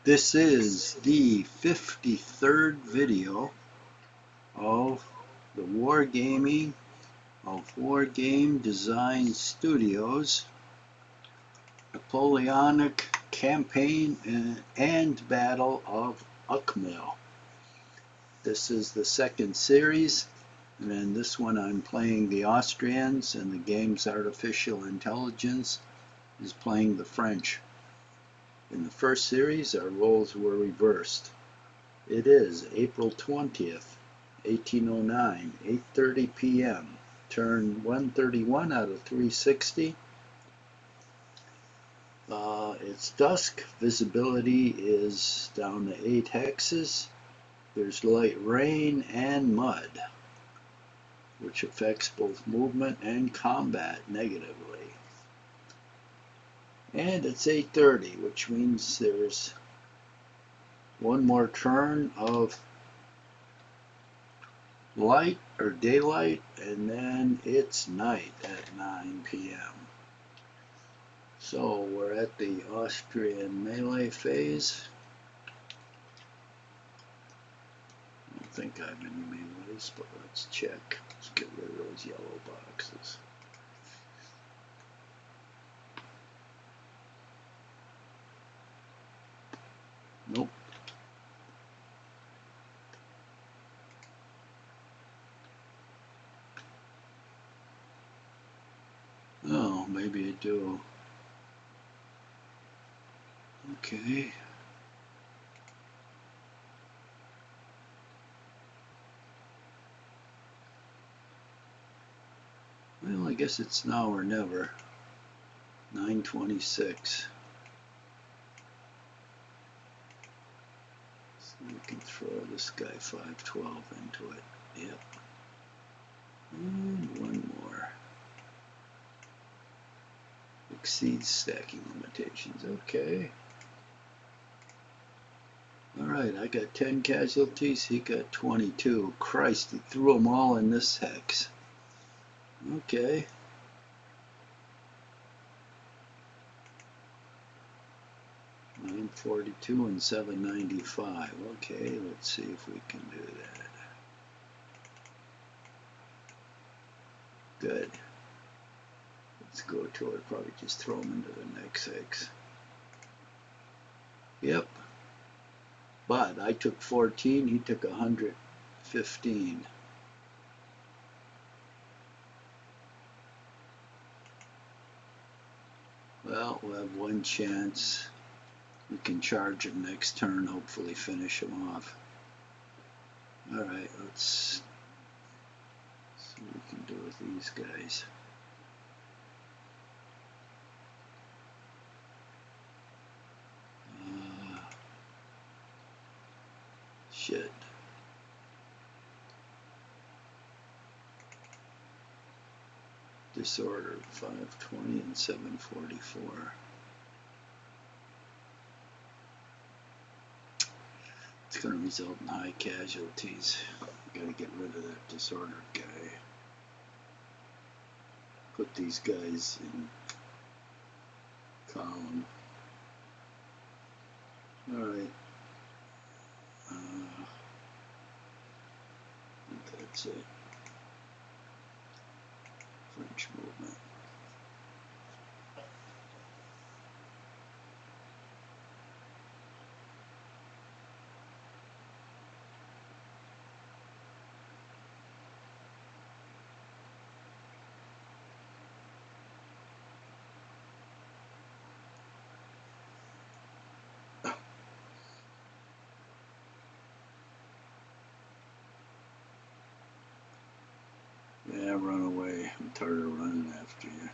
This is the 53rd video of the wargaming of Wargame Design Studios Napoleonic Campaign and Battle of Eckmuhl. This is the second series, and in this one I'm playing the Austrians, and the game's artificial intelligence is playing the French. In the first series, our roles were reversed. It is April 20th, 1809, 8:30 p.m. Turn 131 out of 360. It's dusk. Visibility is down to 8 hexes. There's light rain and mud, which affects both movement and combat negatively. And it's 8:30, which means there's one more turn of light or daylight, and then it's night at 9 p.m. So we're at the Austrian melee phase. I don't think I have any melees, but let's check. Let's get rid of those yellow boxes. Nope. Oh, maybe I do. Okay. Well, I guess it's now or never. 9:26. So we can throw this guy 512 into it. Yep. And one more. Exceeds stacking limitations. Okay. Alright, I got 10 casualties. He got 22. Christ, he threw them all in this hex. Okay. $942 and $795. Okay, let's see if we can do that. Good. Let's go to it. Probably just throw them into the next hex. Yep. But I took 14. He took 115. Well, we'll have one chance. We can charge him next turn, hopefully finish him off. Alright, let's see what we can do with these guys. Shit. Disorder 520 and 744. It's going to result in high casualties. Got to get rid of that disordered guy. Put these guys in column. Alright. I think that's it. French movement. Yeah, run away. I'm tired of running after you.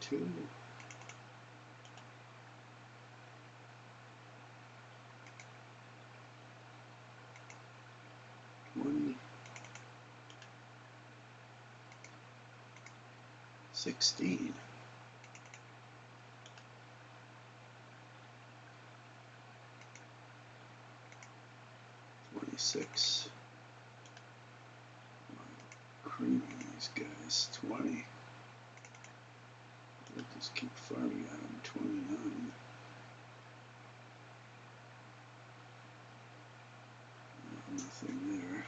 42. $20. 16. 26. Creaming these guys. 20. We'll just keep farming at them. 29. Nothing there.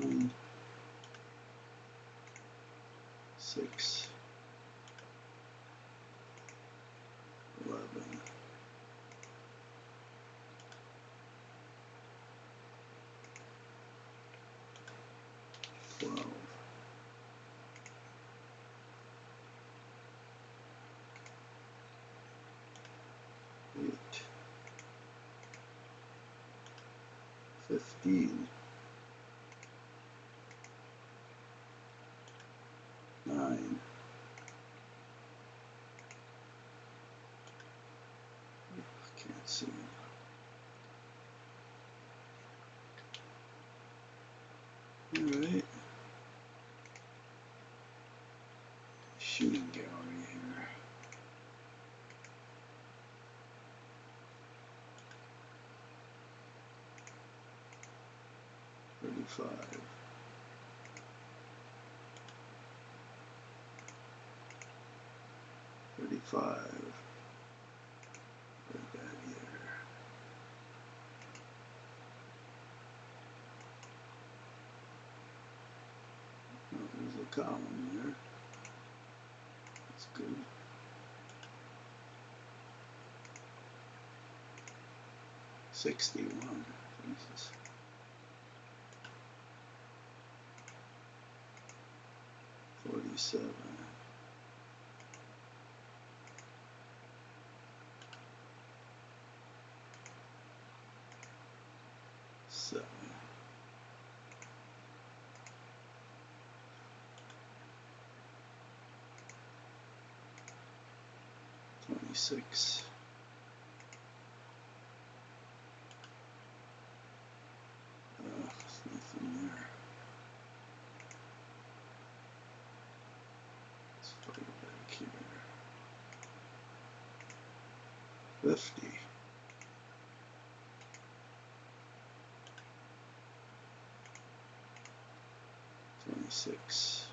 Nine. 6. 11. 12. 8. 15. 9. Can't see it. Alright. Shooting gallery here. $35. 35. Right back here. Oh, there's a column there. That's good. $61. Jesus. $47. 7. 26. There's nothing there. Let's put it back here. 50. 26.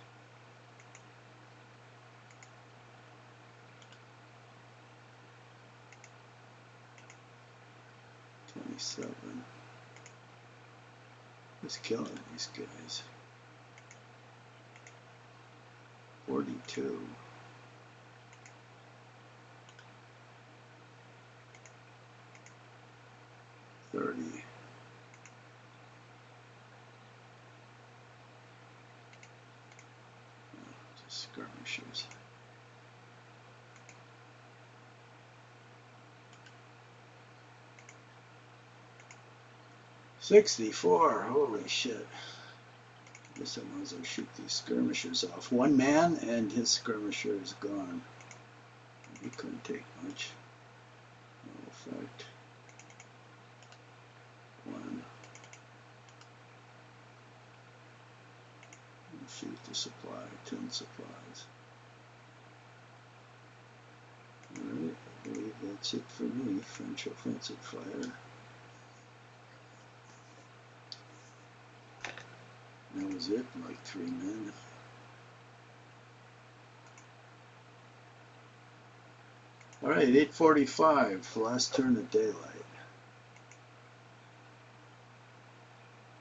27. Just killing these guys. 42. 30. Just skirmishers. 64. Holy shit. Guess I might as well shoot these skirmishers off. One man and his skirmisher is gone. He couldn't take much. No effect. 1. Shoot the supply. 10 supplies. Alright, I believe that's it for me. French offensive fire. That was it, like 3 men. Alright, 8:45, last turn of daylight.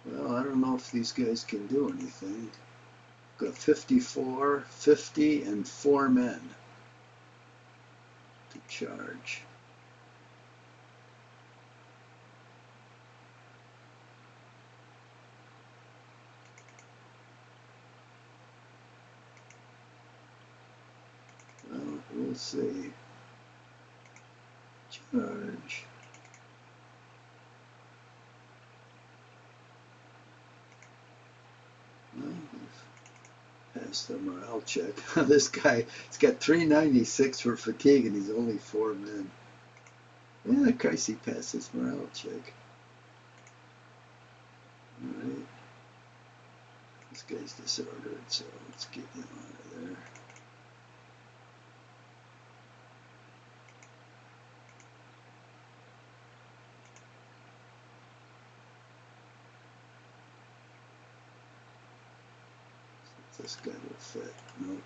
Well, I don't know if these guys can do anything. Got 54, 50, and 4 men to charge. Well, we'll see. Charge. Well, passed the morale check. This guy, he's got 396 for fatigue and he's only 4 men. Yeah, Christ, he passed his morale check. Alright. This guy's disordered, so let's get him out of there. This guy will fit. Nope.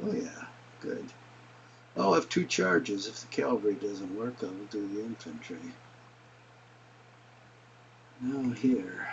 Oh yeah, good. I'll have 2 charges. If the cavalry doesn't work, I'll do the infantry. Now here.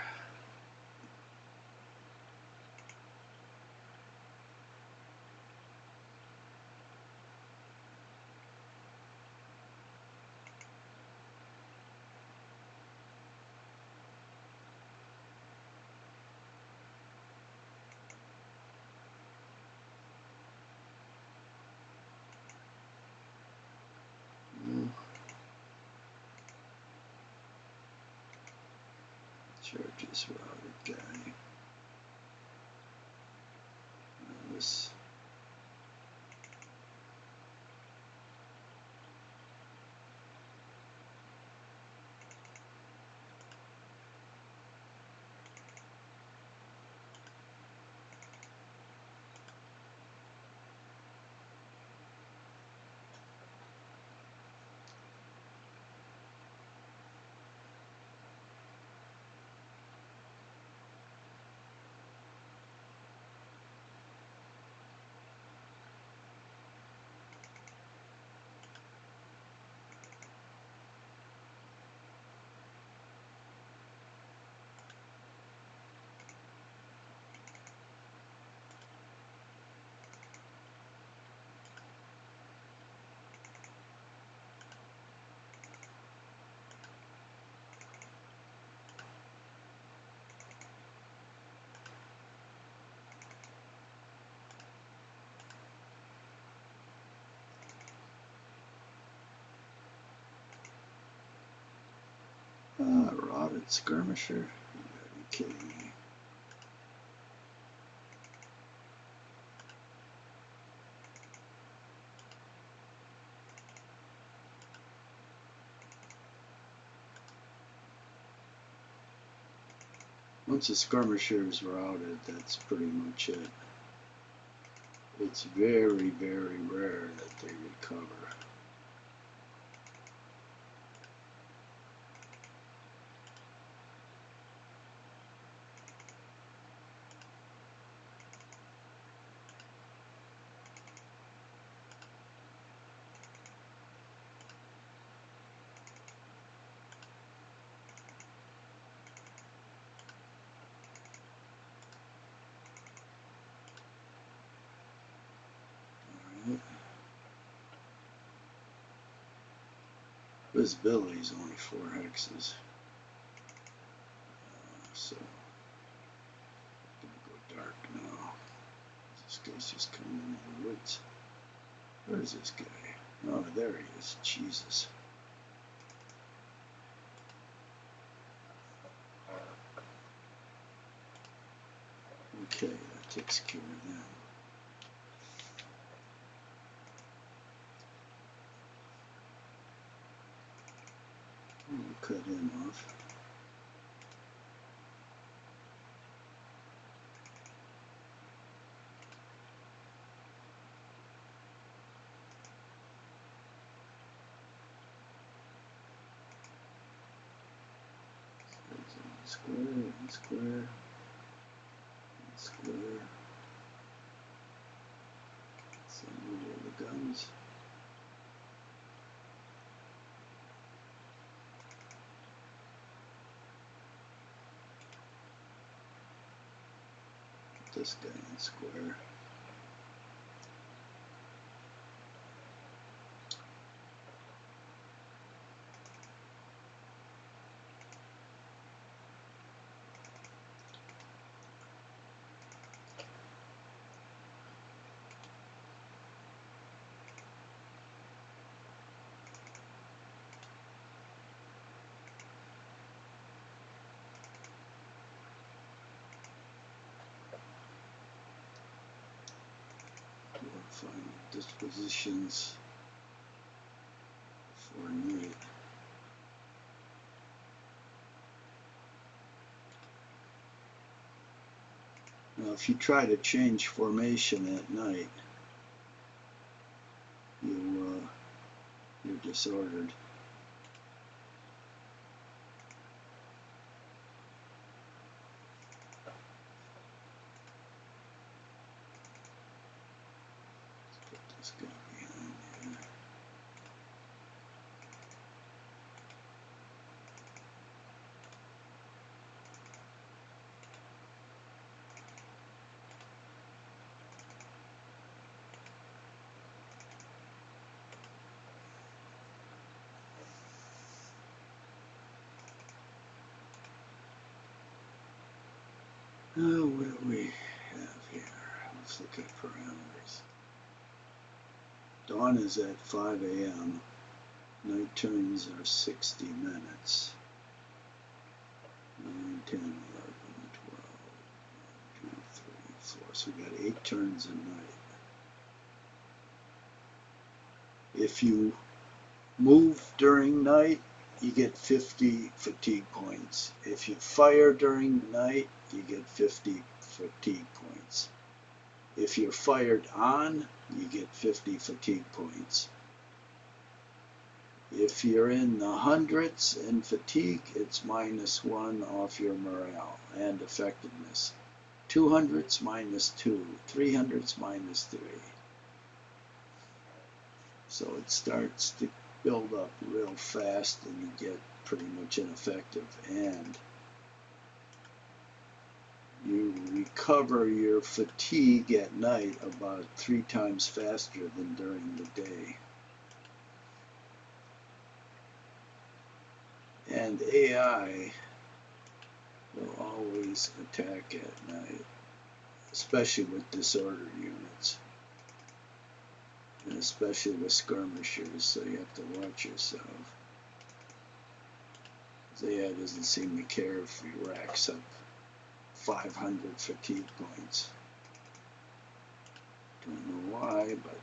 Charges routed guy. This. Routed skirmisher? You gotta be kidding me. Once a skirmisher is routed, that's pretty much it. It's very, very rare that they recover. Visibility is only 4 hexes. So, I'm gonna go dark now. This guy's just coming in the woods. Where's this guy? Oh, there he is. Jesus. Okay, that takes care of them. We'll cut him off. Square, and square, and square. Send all the guns. This guy in square. find dispositions for night. Now, if you try to change formation at night, you're disordered. Let's put this guy behind here. Oh, what do we have here? Let's look at parameters. Dawn is at 5 a.m. Night turns are 60 minutes. 9, 10, 11, 12, 1, 2, 3, 4. So we got 8 turns a night. If you move during night, you get 50 fatigue points. If you fire during night, you get 50 fatigue points. If you're fired on, you get 50 fatigue points. If you're in the hundreds in fatigue, it's -1 off your morale and effectiveness. 200s -2, 300s -3. So it starts to build up real fast and you get pretty much ineffective, and you recover your fatigue at night about 3 times faster than during the day. And AI will always attack at night, especially with disorder units, and especially with skirmishers, so you have to watch yourself. AI doesn't seem to care if he racks up 500 fatigue points. Don't know why, but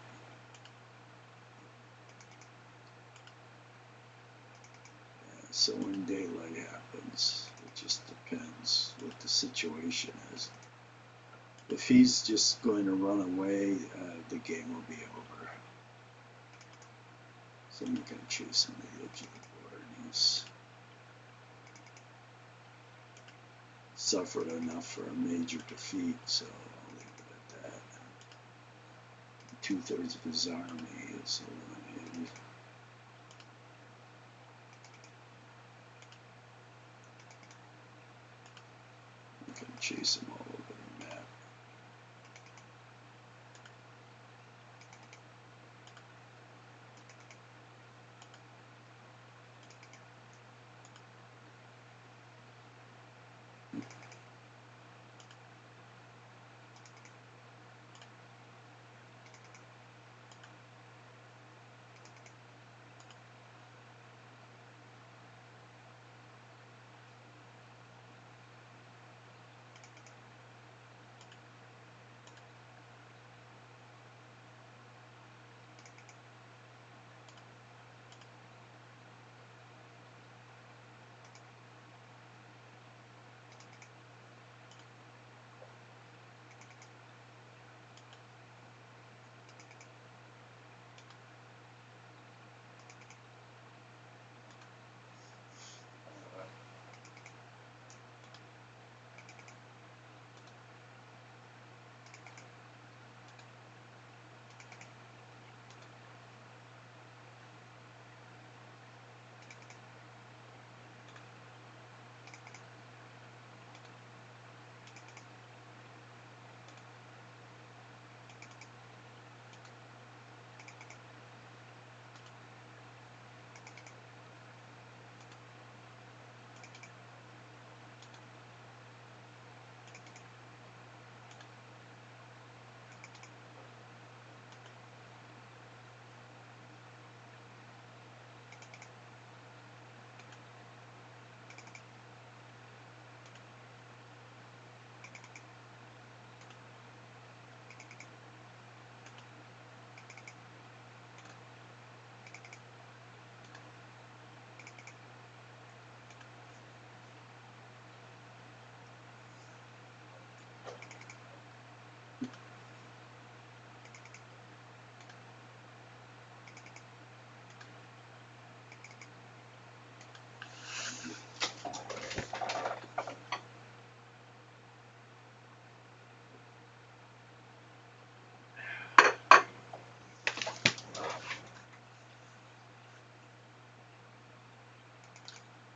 yeah, so when daylight happens, it just depends what the situation is. If he's just going to run away, the game will be over. So I'm going to chase him to the edge of the board. He's suffered enough for a major defeat, so I'll leave it at that. 2/3 of his army is eliminated. I'm going to chase him all over the map.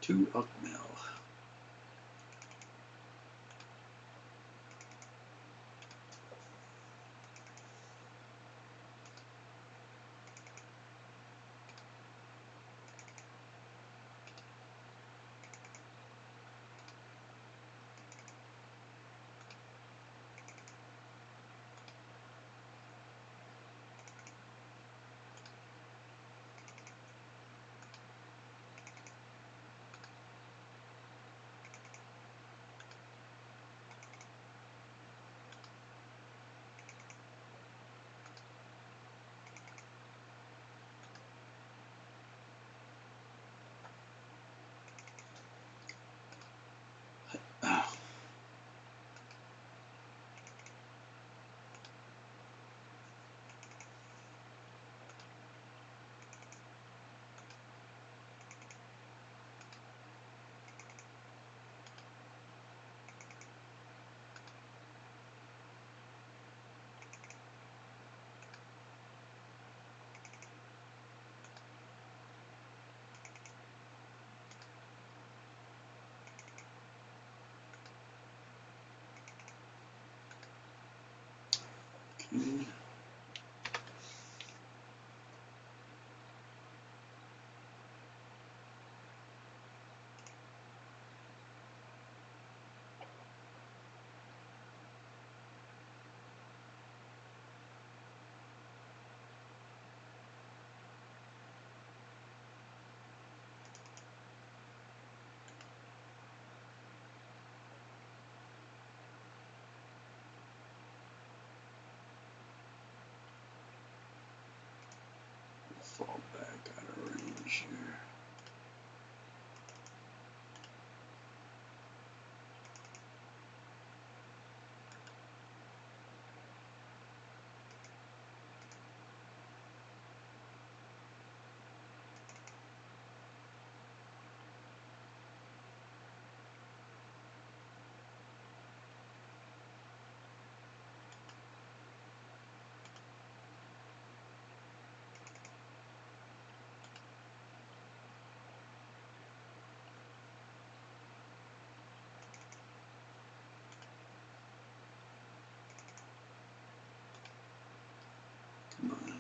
to Eckmuhl. Okay. Fall back out of range here. Come on.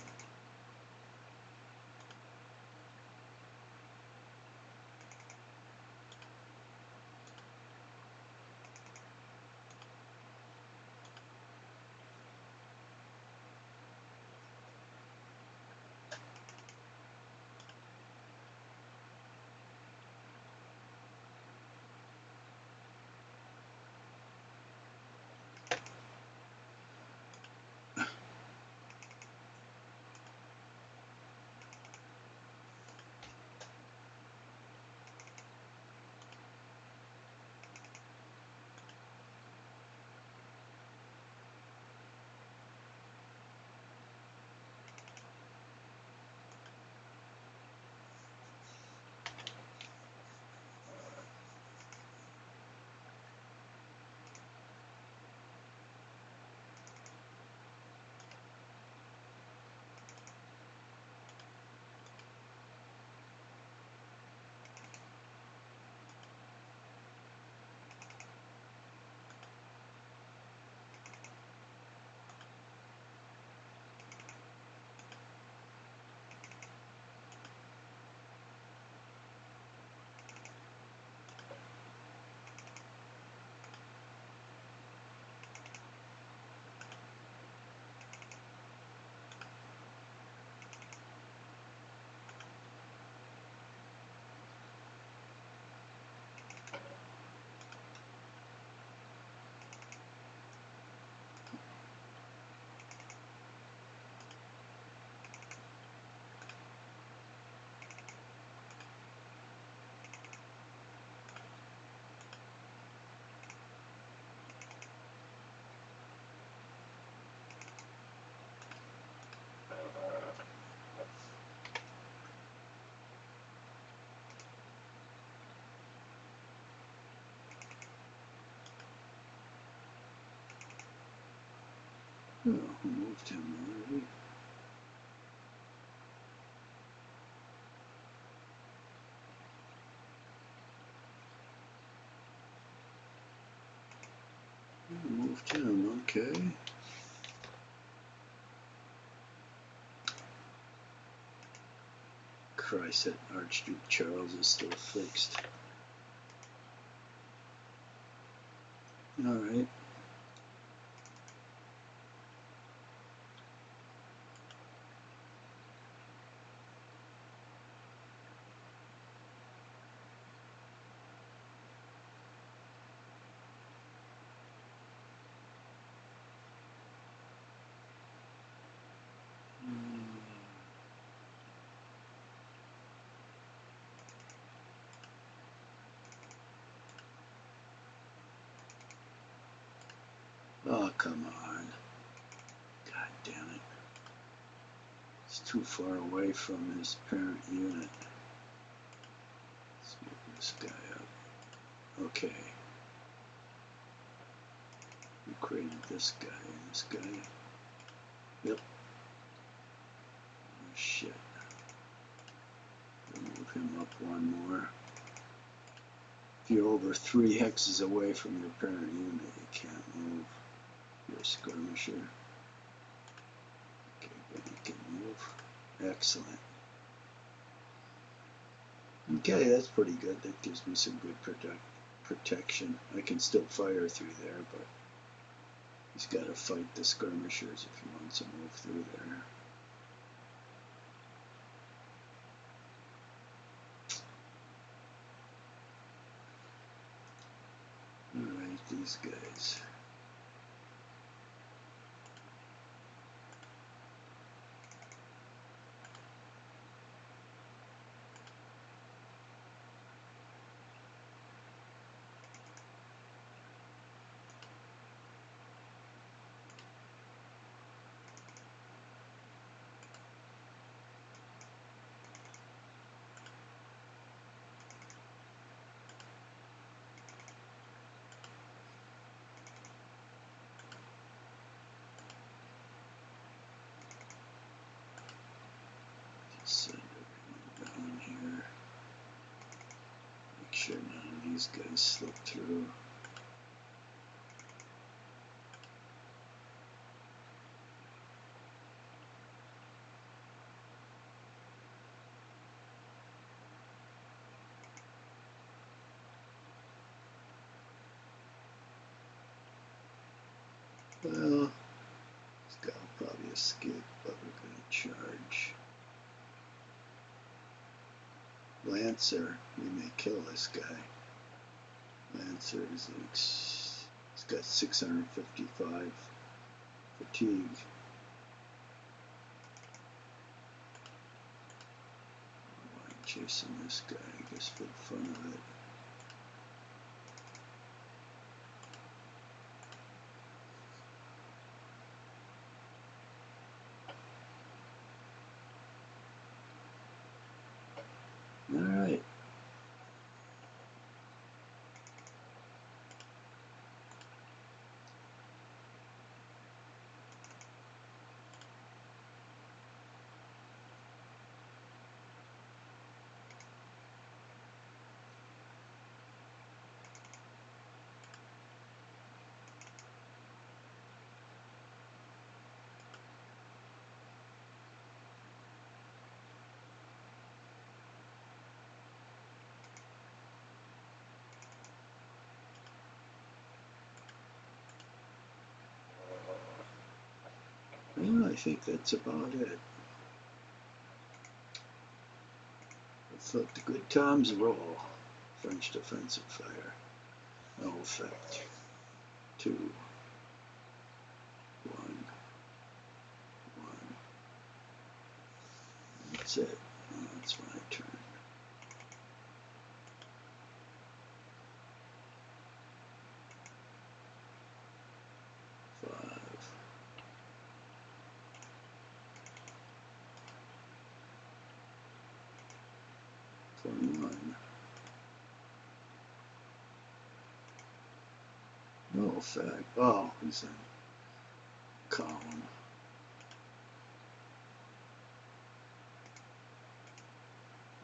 Oh, moved him already. Left him, okay. Christ, that Archduke Charles is still fixed. Alright. Oh, come on. God damn it. It's too far away from his parent unit. Let's move this guy up. Okay. We created this guy and this guy. Yep. Oh, shit. We'll move him up one more. If you're over 3 hexes away from your parent unit, you can't move. You're a skirmisher. Okay, but you can move. Excellent. Okay, that's pretty good. That gives me some good protection. I can still fire through there, but he's got to fight the skirmishers if he wants to move through there. Alright, these guys. Send everyone down here. Make sure none of these guys slip through. Well, this guy will probably escape, but we're going to charge. Lancer, we may kill this guy. Lancer is he's got 655 fatigue. Why I'm chasing this guy, just for the fun of it. Alright. Well, I think that's about it. Let's let the good times roll. French defensive fire. No effect. 2, 1, 1. That's it. Well, that's my turn. Five. 21. No effect. Oh, he's in column.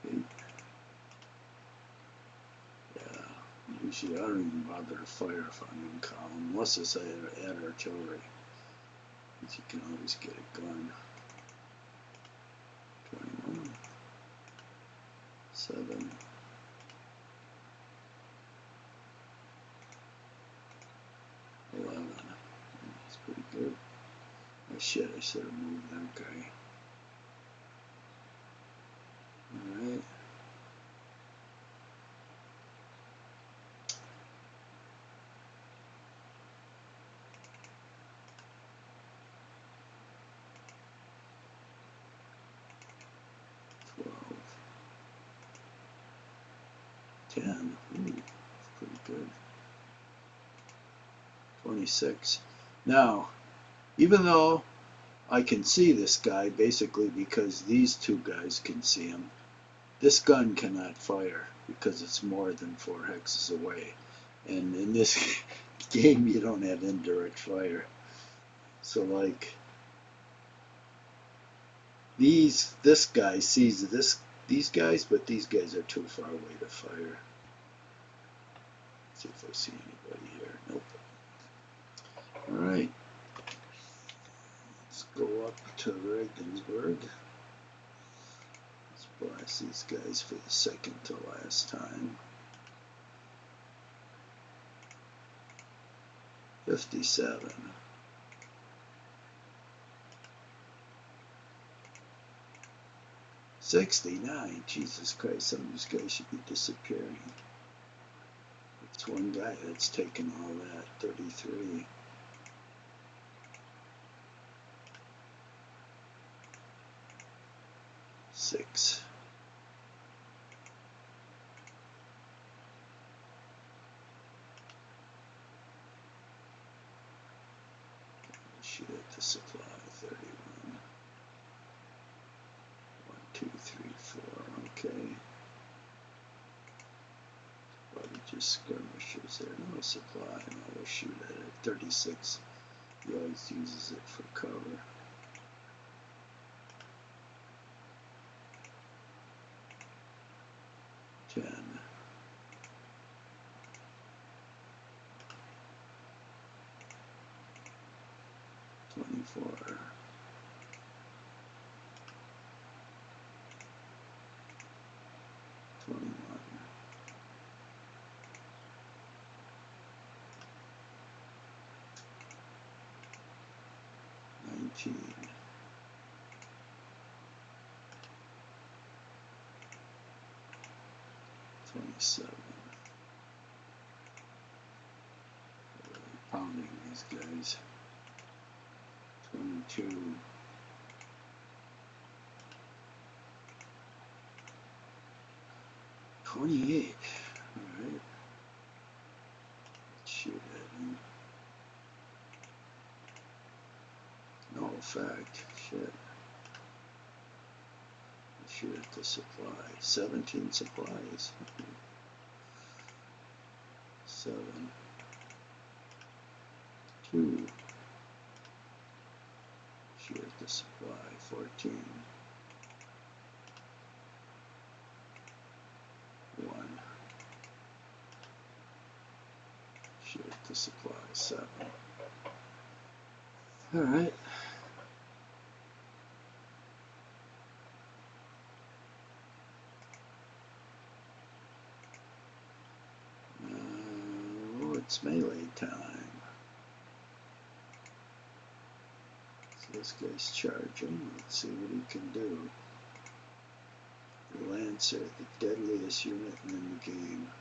Eight. Yeah, Usually I don't even bother to fire if I'm in column, unless it's at artillery. But you can always get a gun. 21, 7, 11. That's pretty good. Oh shit, I should have moved that guy. Alright. Ten. Ooh, that's pretty good. 26. Now, even though I can see this guy basically because these two guys can see him, this gun cannot fire because it's more than 4 hexes away. And in this game, you don't have indirect fire. So like this guy sees these guys, but these guys are too far away to fire. Let's see if I see anybody here. Nope. All right. Let's go up to Regensburg. Let's blast these guys for the second to last time. 57. 69. Jesus Christ, some of these guys should be disappearing. It's one guy that's taken all that. 33. 6. Shoot at the supply. 31. 1, 2, 3, 4. Okay. Probably just skirmishers there. No supply. And I will shoot at it. 36. He always uses it for cover. 10. 24. 21. 19. 27. Really pounding these guys. 22. 28. Alright. Let's shoot at him. No effect. Shit. Let's shoot at the supply. 17 supplies. 7. 2. Shoot at the supply. 14. 1. Shoot at the supply. 7. Alright. It's melee time. So this guy's charging. Let's see what he can do. The Lancer, the deadliest unit in the game.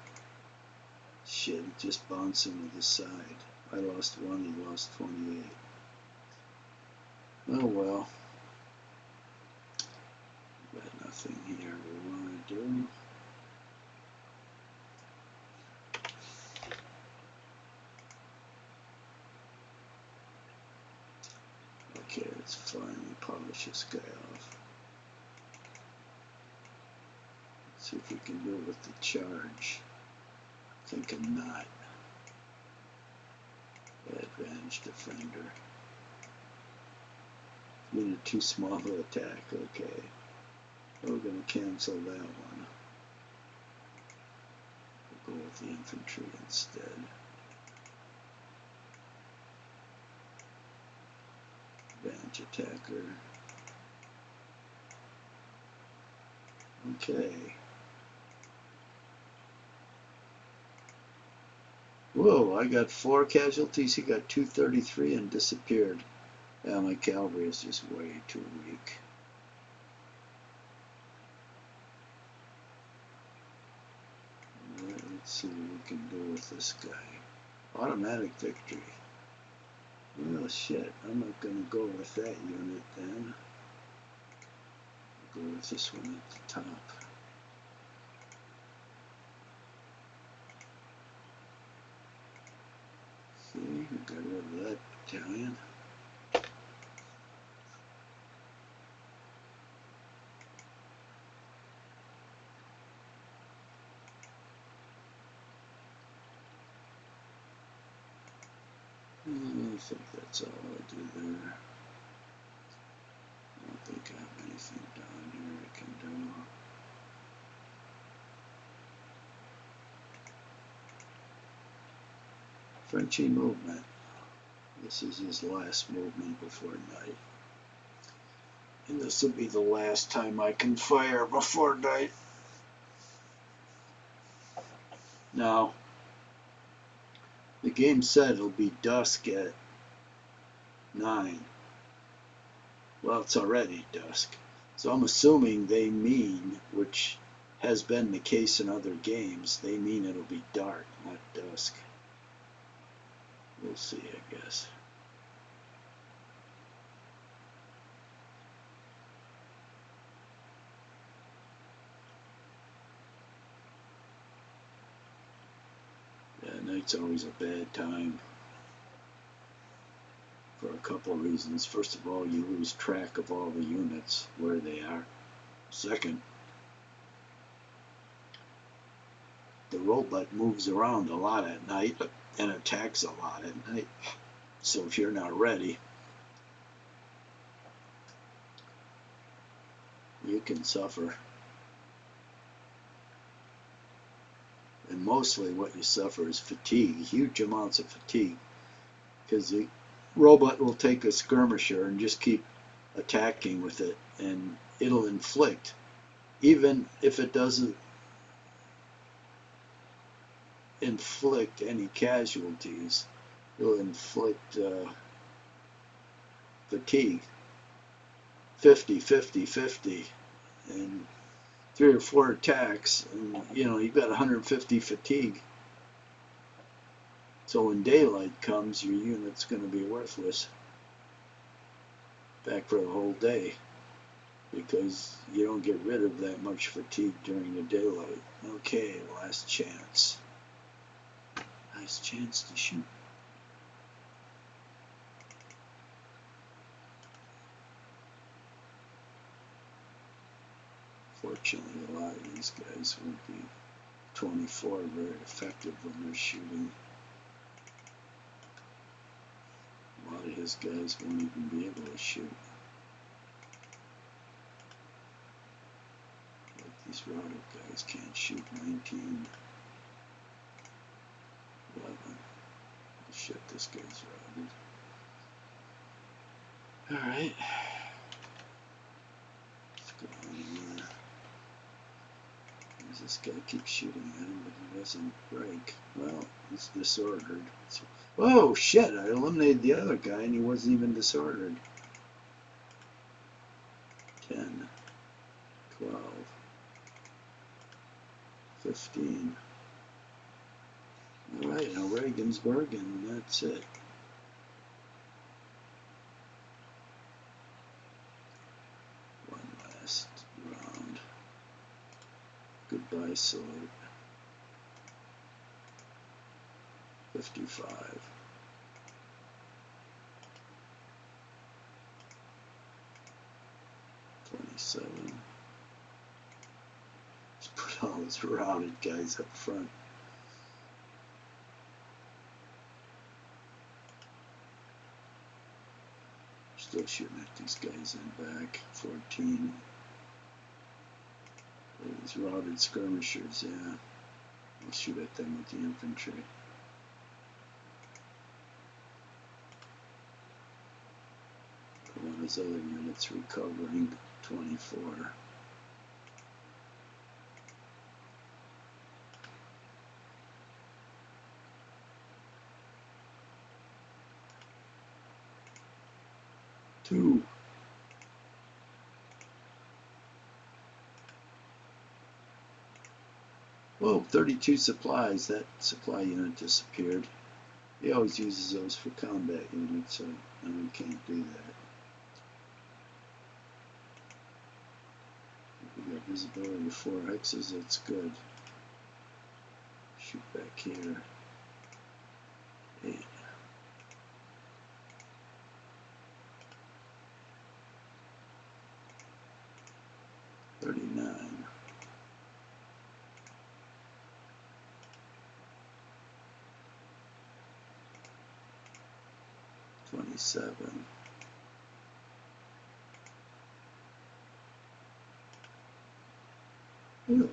Shit, it just bounced into the side. I lost 1, he lost 28. Oh well. Got nothing here we want to do. Okay, let's finally polish this guy off. Let's see if we can do it with the charge. I think I'm not. Advantage defender. Unit too small to attack. Okay. We're going to cancel that one. Go with the infantry instead. Advantage attacker. Okay. Whoa, I got 4 casualties. He got 233 and disappeared. Yeah, my cavalry is just way too weak. Alright, let's see what we can do with this guy. Automatic victory. Well, shit, I'm not going to go with that unit then. I'll go with this one at the top. See, we got rid of that battalion. I think that's all I do there. I don't think I have anything down here I can do. Frenchy movement. This is his last movement before night. And this will be the last time I can fire before night. Now, the game said it'll be dusk at 9. Well, it's already dusk. So I'm assuming they mean, which has been the case in other games, they mean it'll be dark, not dusk. We'll see, I guess. Yeah, night's always a bad time for a couple of reasons. First of all, you lose track of all the units, where they are. Second, the robot moves around a lot at night and attacks a lot at night. So if you're not ready, you can suffer. And mostly what you suffer is fatigue, huge amounts of fatigue, because the robot will take a skirmisher and just keep attacking with it, and it'll inflict, even if it doesn't inflict any casualties, it'll inflict fatigue, 50, 50, 50, and 3 or 4 attacks, and you've got 150 fatigue. So when daylight comes, your unit's going to be worthless back for the whole day, because you don't get rid of that much fatigue during the daylight. Okay, last chance. Last chance to shoot. Fortunately, a lot of these guys won't be 24 very effective when they're shooting. A lot of his guys won't even be able to shoot. Like these routed guys can't shoot. 19, 11. Shit, this guy's routed. Alright. Let's go on here. This guy keeps shooting at him, but he doesn't break. Well, he's disordered. So, oh shit, I eliminated the other guy and he wasn't even disordered. 10, 12, 15. Alright, now Regensburg, and that's it. One last round. Goodbye salute. 55. 27. Just put all those routed guys up front. Still shooting at these guys in back. 14. These routed skirmishers, yeah. I'll shoot at them with the infantry. One of his other units recovering. 24. Two. Whoa, 32 supplies. That supply unit disappeared. He always uses those for combat units, so we can't do that. We got visibility of 4 hexes, that's good. Shoot back here. 8. $39. 27. Ooh.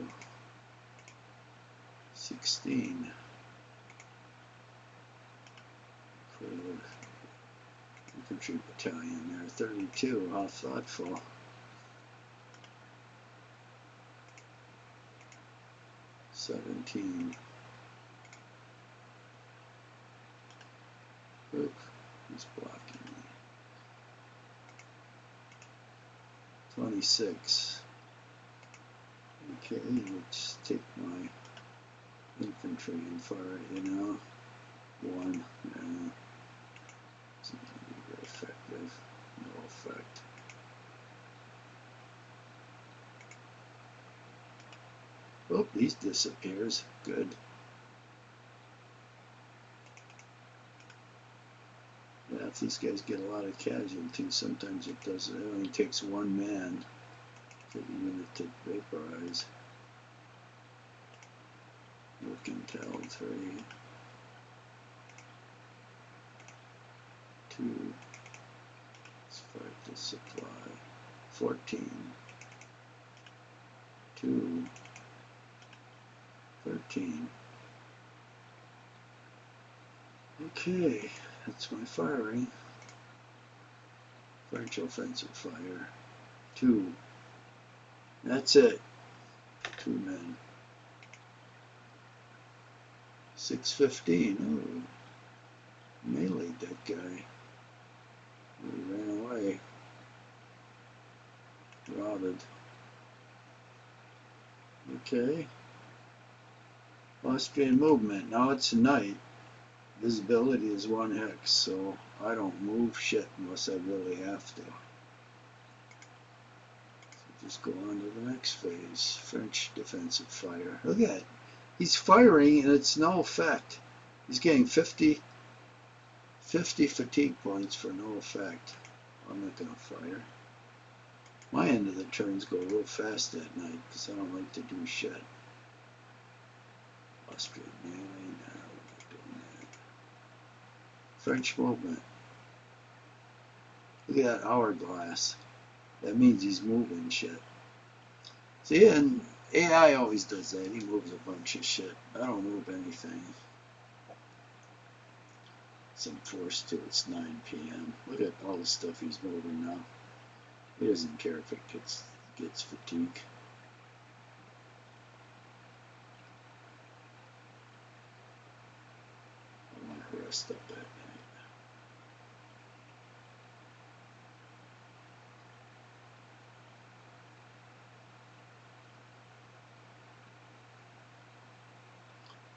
16. For infantry battalion there. 32. How thoughtful. 17. Oop, he's blocking me. 26. Okay, let's take my infantry and fire it, you know. 1. It's not going to be very effective. No effect. Oh, he disappears. Good. Yeah, if these guys get a lot of casualties, sometimes it does. It only takes 1 man for the unit to vaporize. Mercantile 3. 2. Let's fight the supply. 14. 2. 13. Okay, that's my firing. French offensive fire. 2. That's it. 2 men. 6:15. Oh, meleeed that guy. He ran away. Routed. Okay. Austrian movement. Now it's night. Visibility is 1 hex, so I don't move shit unless I really have to. So just go on to the next phase. French defensive fire. Look at it. He's firing and it's no effect. He's getting 50 fatigue points for no effect. I'm not going to fire. My end of the turns go real fast at night because I don't like to do shit. Austrian melee, no, we're not doing that. French movement. Look at that hourglass. That means he's moving shit. See, and AI always does that. He moves a bunch of shit. I don't move anything. So I'm forced to. It's 9 p.m. Look at all the stuff he's moving now. He doesn't care if it gets fatigue. I want to rest up at night.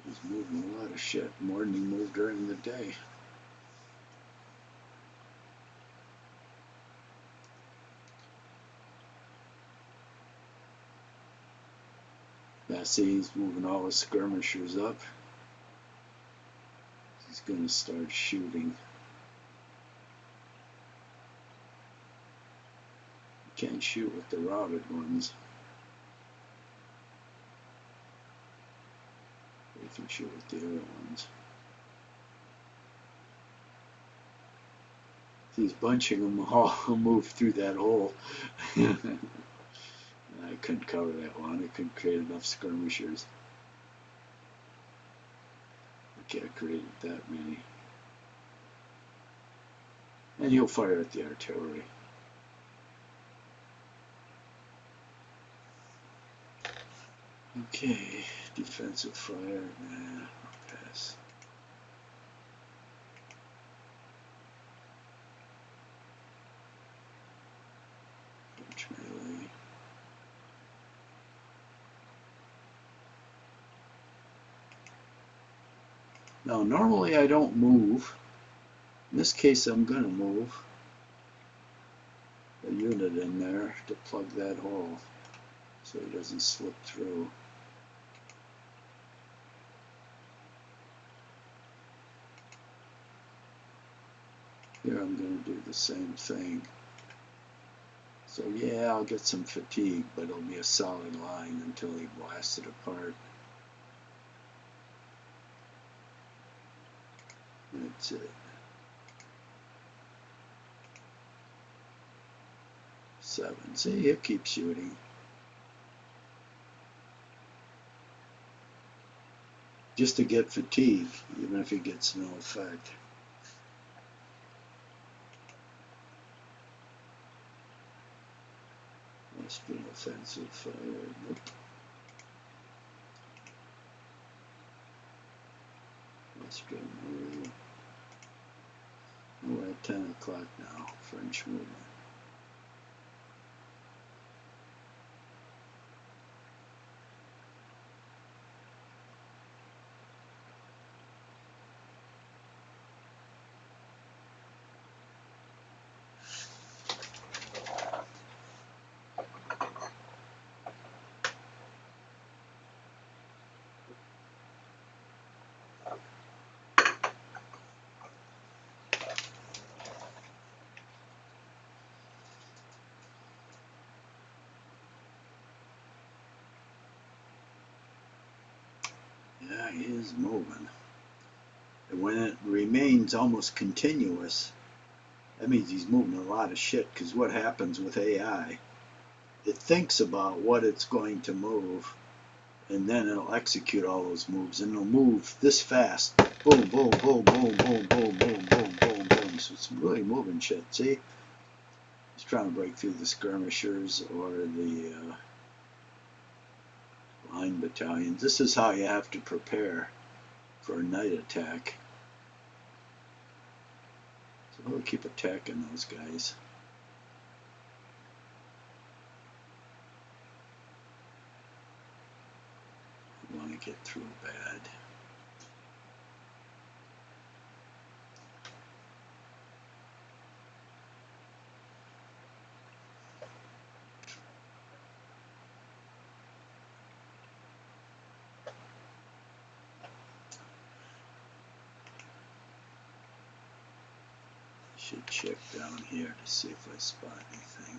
He's moving a lot of shit, more than he moved during the day. Now see, he's moving all the skirmishers up. He's going to start shooting. You can't shoot with the routed ones. You can shoot with the other ones. If he's bunching them all, he'll move through that hole. I couldn't cover that one. I couldn't create enough skirmishers. think I created that many. And he'll fire at the artillery. Okay, defensive fire, nah, I'll pass. French melee. Now, normally I don't move. In this case, I'm going to move a unit in there to plug that hole so he doesn't slip through. Here I'm going to do the same thing. So yeah, I'll get some fatigue, but it'll be a solid line until he blasts it apart. That's it. 7. See, it keeps shooting. Just to get fatigue, even if he gets no effect. Austrian offensive fire. Nope. Austrian movement. We're at 10 o'clock now. French movement. Yeah, he is moving. And when it remains almost continuous, that means he's moving a lot of shit, because what happens with AI, it thinks about what it's going to move, and then it'll execute all those moves, and it'll move this fast. Boom, boom, boom, boom, boom, boom, boom, boom, boom, boom. So it's really moving shit, see? He's trying to break through the skirmishers or the line battalions. This is how you have to prepare for a night attack. So we'll keep attacking those guys. I want to get through bad. Should check down here to see if I spot anything.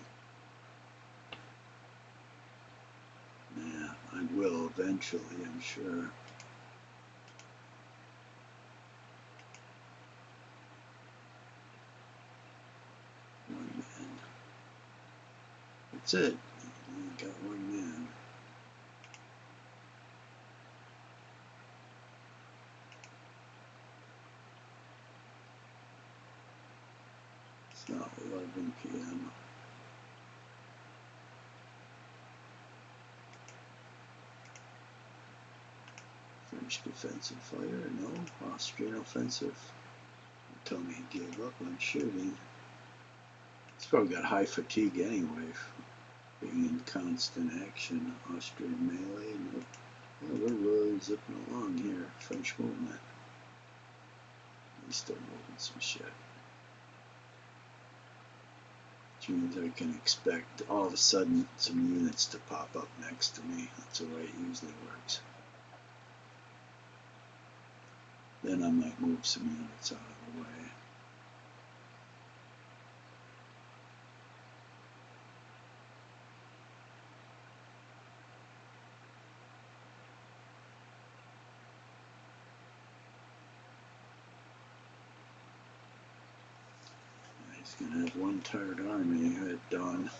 Yeah, I will eventually, I'm sure. One man. That's it. Only got one man. It's now 11 p.m. French defensive fire, no. Austrian offensive. Tell me he gave up on shooting. He's probably got high fatigue anyway, being in constant action. Austrian melee, nope. Yeah, we're really zipping along here. French movement. He's still moving some shit. Which means I can expect all of a sudden some units to pop up next to me. That's the way it usually works. Then I might move some units out of the way. He's going to have one tired army at dawn.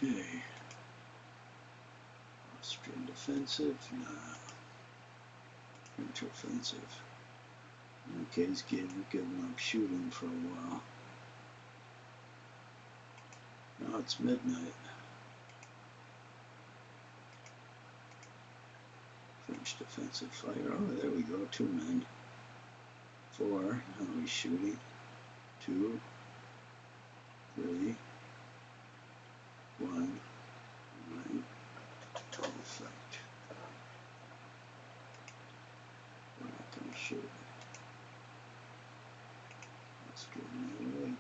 Okay. Austrian defensive? Nah. French offensive. Okay, he's giving up shooting for a while. Now it's midnight. French defensive fire. Oh, there we go. 2 men. 4. Now he's shooting. 2, 3, 1. Right. Effect. We're not going to shoot. Let's go melee.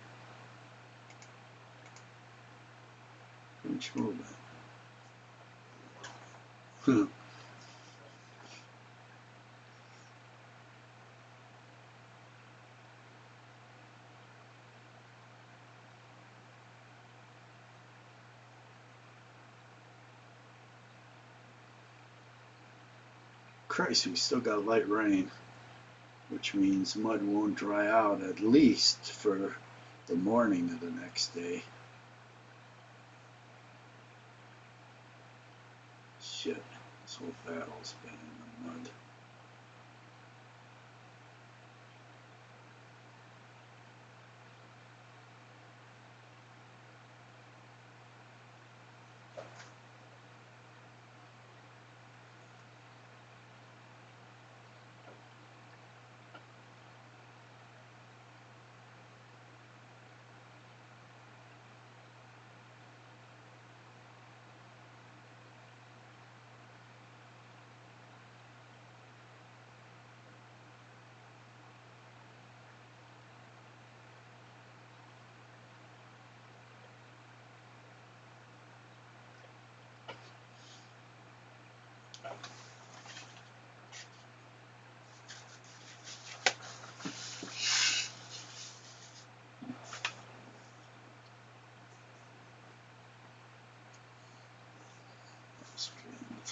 French movement. Christ, we still got light rain, which means mud won't dry out at least for the morning of the next day. Shit, this whole battle's been in the mud.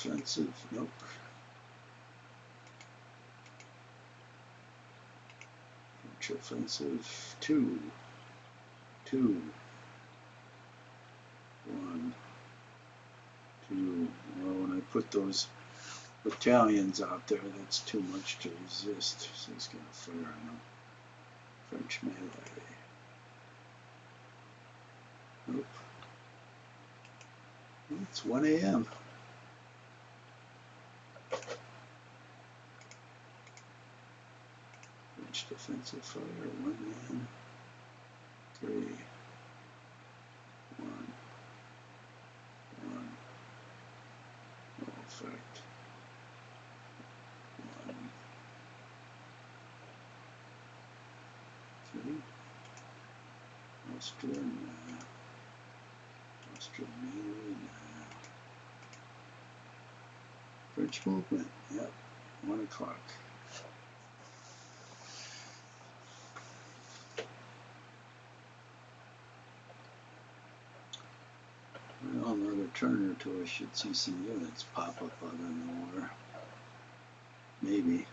Defensive, nope. French offensive, 2, 2, 1, 2. Well, when I put those battalions out there, that's too much to resist. So he's going to fire on them. French melee. Nope. It's 1 a.m. French defensive fire, 1 man, 3, 1, 1, no effect, 1, 3, Austrian melee, French movement, yep, 1 o'clock. Well, another turn or two, I should see some units pop up out of nowhere. Maybe.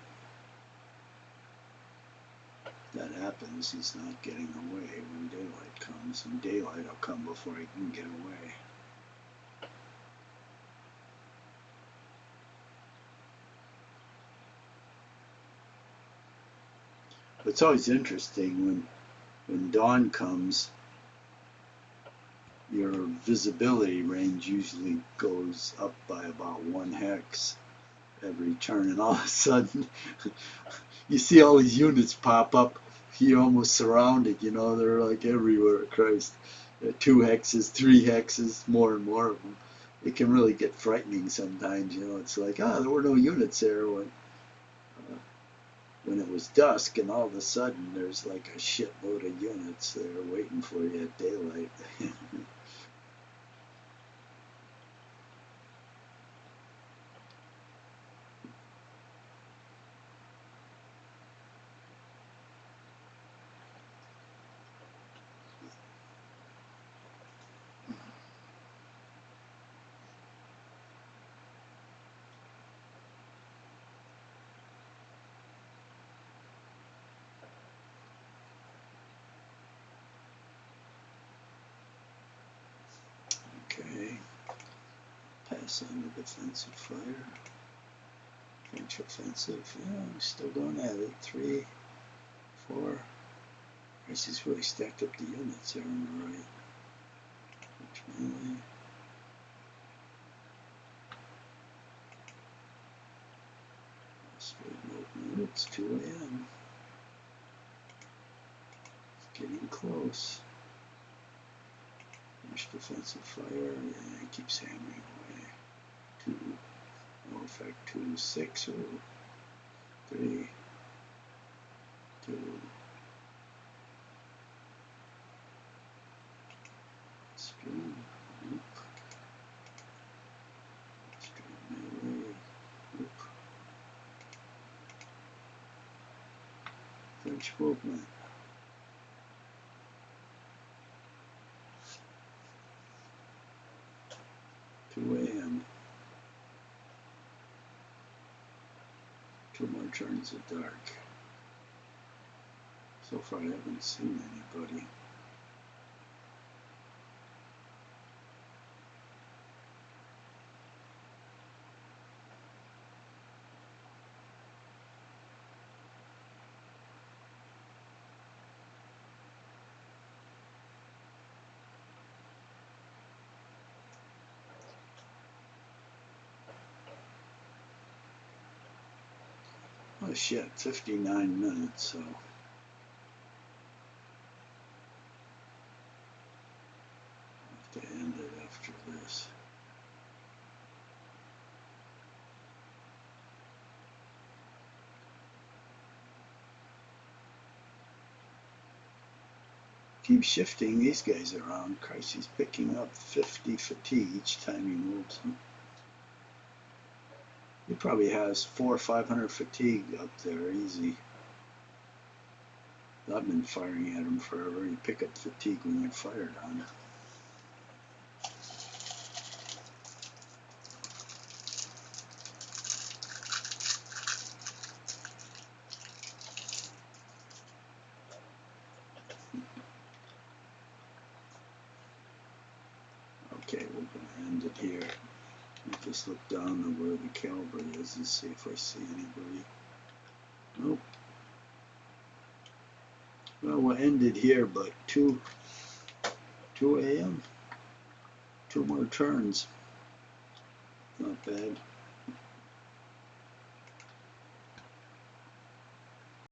If that happens, he's not getting away when daylight comes, and daylight will come before he can get away. It's always interesting when dawn comes, your visibility range usually goes up by about 1 hex every turn, and all of a sudden you see all these units pop up. You're almost surrounded, you know, they're like everywhere. Christ, 2 hexes, 3 hexes, more and more of them. It can really get frightening sometimes, you know. It's like, there were no units there when it was dusk, and all of a sudden there's like a shitload of units there waiting for you at daylight. Okay. Pass on the defensive fire. French offensive. Yeah, I'm still going at it. 3, 4. This is really stacked up the units there on the right. French melee. It's 2 a.m. It's getting close. French defensive fire. Yeah, it keeps hammering away. 2. No effect. 2, 6. 3, 2. Stream. Oop. Stream melee. Oop. French movement. 2 a.m. 2 more turns of dark. So far I haven't seen anybody. Oh shit, 59 minutes, so I have to end it after this. Keep shifting these guys around. Christ, he's picking up 50 fatigue each time he moves them. He probably has 400 or 500 fatigue up there, easy. I've been firing at him forever. You pick up fatigue when you fired on it. Okay, we're going to end it here. Just look down to where the cavalry is and see if I see anybody. Nope. Well, we'll end it here, but 2 a.m. 2 more turns. Not bad.